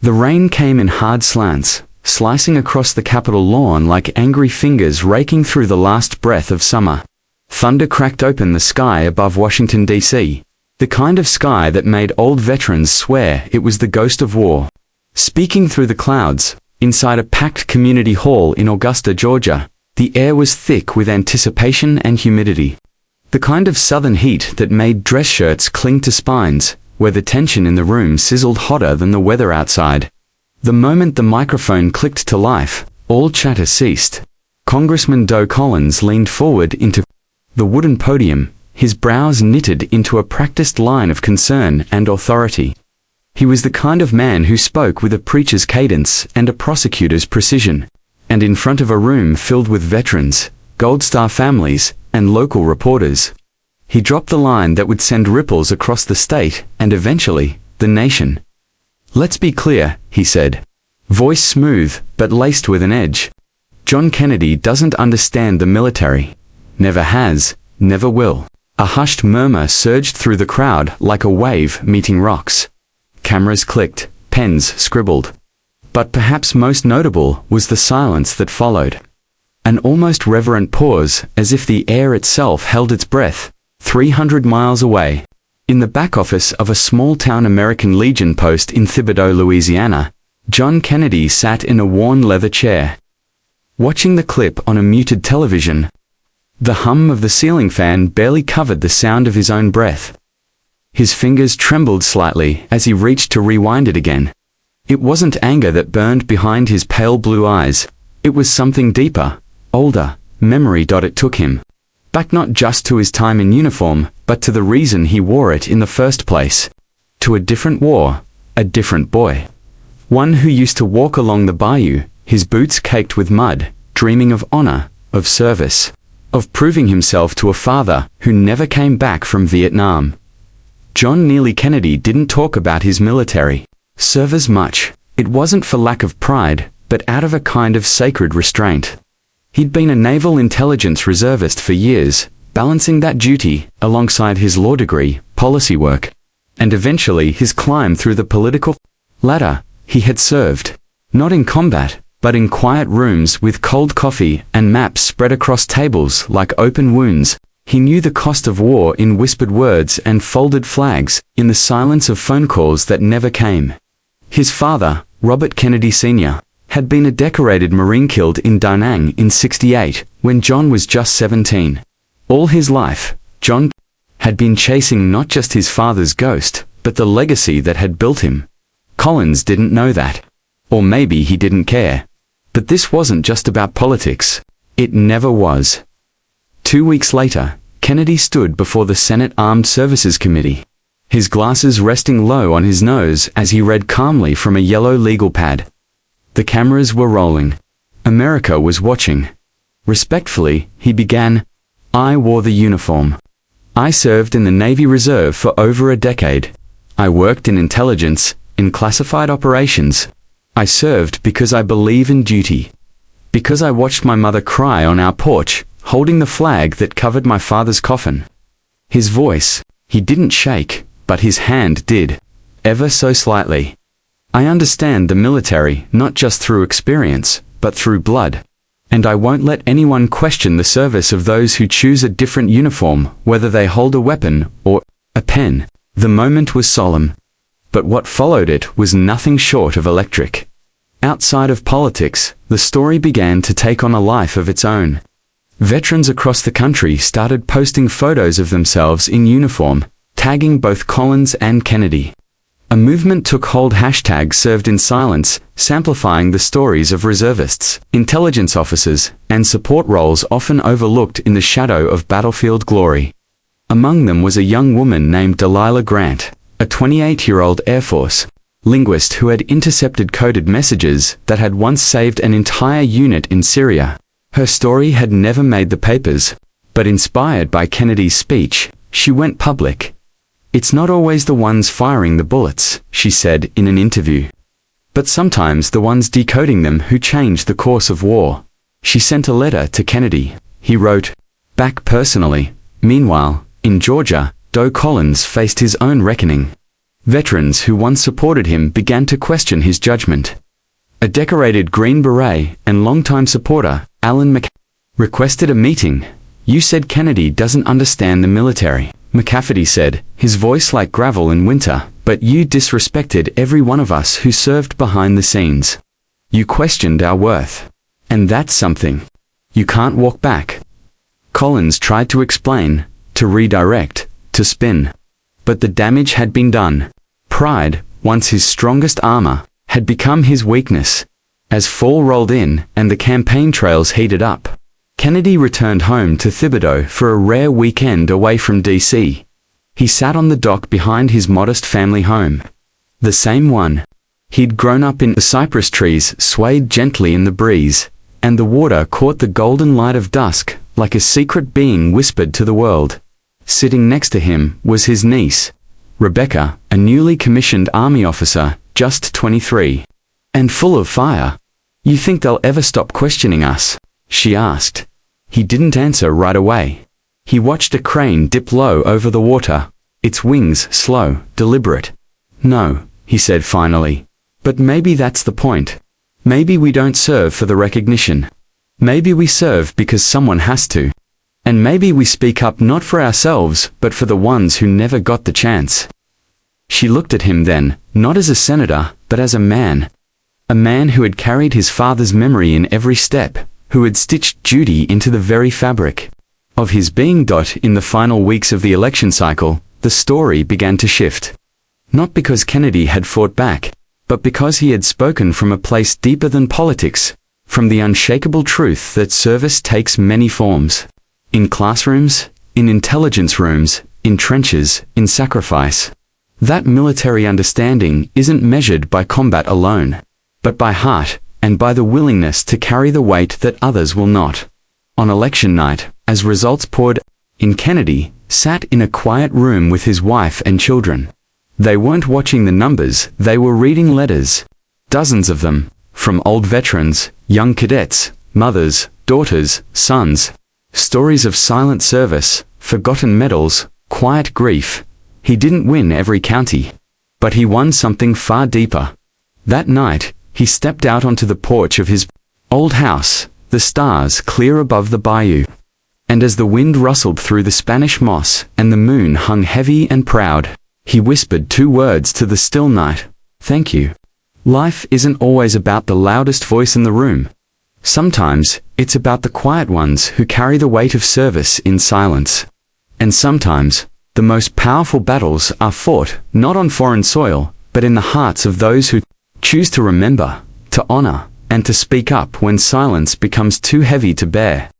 The rain came in hard slants, slicing across the Capitol lawn like angry fingers raking through the last breath of summer. Thunder cracked open the sky above Washington, D.C., the kind of sky that made old veterans swear it was the ghost of war. Speaking through the clouds, inside a packed community hall in Augusta, Georgia, the air was thick with anticipation and humidity. The kind of southern heat that made dress shirts cling to spines, where the tension in the room sizzled hotter than the weather outside. The moment the microphone clicked to life, all chatter ceased. Congressman Dough Collins leaned forward into the wooden podium, his brows knitted into a practiced line of concern and authority. He was the kind of man who spoke with a preacher's cadence and a prosecutor's precision, and in front of a room filled with veterans, Gold Star families, and local reporters. He dropped the line that would send ripples across the state and eventually, the nation. "Let's be clear," he said, voice smooth but laced with an edge. "John Kennedy doesn't understand the military. Never has, never will." A hushed murmur surged through the crowd like a wave meeting rocks. Cameras clicked, pens scribbled. But perhaps most notable was the silence that followed. An almost reverent pause, as if the air itself held its breath, 300 miles away. In the back office of a small-town American Legion post in Thibodaux, Louisiana, John Kennedy sat in a worn leather chair, watching the clip on a muted television. The hum of the ceiling fan barely covered the sound of his own breath. His fingers trembled slightly as he reached to rewind it again. It wasn't anger that burned behind his pale blue eyes. It was something deeper, older, memory. It took him back not just to his time in uniform, but to the reason he wore it in the first place. To a different war, a different boy. One who used to walk along the bayou, his boots caked with mud, dreaming of honor, of service, of proving himself to a father who never came back from Vietnam. John Neely Kennedy didn't talk about his military service much. It wasn't for lack of pride, but out of a kind of sacred restraint. He'd been a naval intelligence reservist for years, balancing that duty alongside his law degree, policy work, and eventually his climb through the political ladder. He had served, not in combat, but in quiet rooms with cold coffee and maps spread across tables like open wounds. He knew the cost of war in whispered words and folded flags, in the silence of phone calls that never came. His father, Robert Kennedy Sr., had been a decorated Marine killed in Da Nang in '68, when John was just 17. All his life, John had been chasing not just his father's ghost, but the legacy that had built him. Collins didn't know that. Or maybe he didn't care. But this wasn't just about politics. It never was. 2 weeks later, Kennedy stood before the Senate Armed Services Committee, his glasses resting low on his nose as he read calmly from a yellow legal pad. The cameras were rolling. America was watching. Respectfully, he began, "I wore the uniform. I served in the Navy Reserve for over a decade. I worked in intelligence, in classified operations. I served because I believe in duty. Because I watched my mother cry on our porch, holding the flag that covered my father's coffin." His voice, he didn't shake, but his hand did, ever so slightly. "I understand the military, not just through experience, but through blood. And I won't let anyone question the service of those who choose a different uniform, whether they hold a weapon or a pen." The moment was solemn. But what followed it was nothing short of electric. Outside of politics, the story began to take on a life of its own. Veterans across the country started posting photos of themselves in uniform, tagging both Collins and Kennedy. A movement took hold. Hashtags served in silence, samplifying the stories of reservists, intelligence officers, and support roles often overlooked in the shadow of battlefield glory. Among them was a young woman named Delilah Grant, a 28-year-old Air Force linguist who had intercepted coded messages that had once saved an entire unit in Syria. Her story had never made the papers, but inspired by Kennedy's speech, she went public. "It's not always the ones firing the bullets," she said in an interview, "but sometimes the ones decoding them who change the course of war." She sent a letter to Kennedy. He wrote back personally. Meanwhile, in Georgia, Dough Collins faced his own reckoning. Veterans who once supported him began to question his judgment. A decorated Green Beret and longtime supporter, Alan McCafferty, requested a meeting. "You said Kennedy doesn't understand the military," McCafferty said, his voice like gravel in winter, "but you disrespected every one of us who served behind the scenes. You questioned our worth. And that's something you can't walk back." Collins tried to explain, to redirect, to spin. But the damage had been done. Pride, once his strongest armor, had become his weakness. As fall rolled in and the campaign trails heated up, Kennedy returned home to Thibodaux for a rare weekend away from D.C. He sat on the dock behind his modest family home. The same one he'd grown up in. The cypress trees swayed gently in the breeze, and the water caught the golden light of dusk like a secret being whispered to the world. Sitting next to him was his niece, Rebecca, a newly commissioned Army officer, just 23. And full of fire. "You think they'll ever stop questioning us?" she asked. He didn't answer right away. He watched a crane dip low over the water, its wings slow, deliberate. "No," he said finally. "But maybe that's the point. Maybe we don't serve for the recognition. Maybe we serve because someone has to. And maybe we speak up not for ourselves, but for the ones who never got the chance." She looked at him then, not as a senator, but as a man. A man who had carried his father's memory in every step, who had stitched duty into the very fabric of his being. In the final weeks of the election cycle, the story began to shift. Not because Kennedy had fought back, but because he had spoken from a place deeper than politics, from the unshakable truth that service takes many forms. In classrooms, in intelligence rooms, in trenches, in sacrifice. That military understanding isn't measured by combat alone, but by heart, and by the willingness to carry the weight that others will not. On election night, as results poured in, Kennedy sat in a quiet room with his wife and children. They weren't watching the numbers, they were reading letters. Dozens of them, from old veterans, young cadets, mothers, daughters, sons. Stories of silent service, forgotten medals, quiet grief. He didn't win every county, but he won something far deeper. That night, he stepped out onto the porch of his old house, the stars clear above the bayou. And as the wind rustled through the Spanish moss and the moon hung heavy and proud, he whispered 2 words to the still night: "Thank you." Life isn't always about the loudest voice in the room. Sometimes, it's about the quiet ones who carry the weight of service in silence. And sometimes, the most powerful battles are fought, not on foreign soil, but in the hearts of those who choose to remember, to honor, and to speak up when silence becomes too heavy to bear.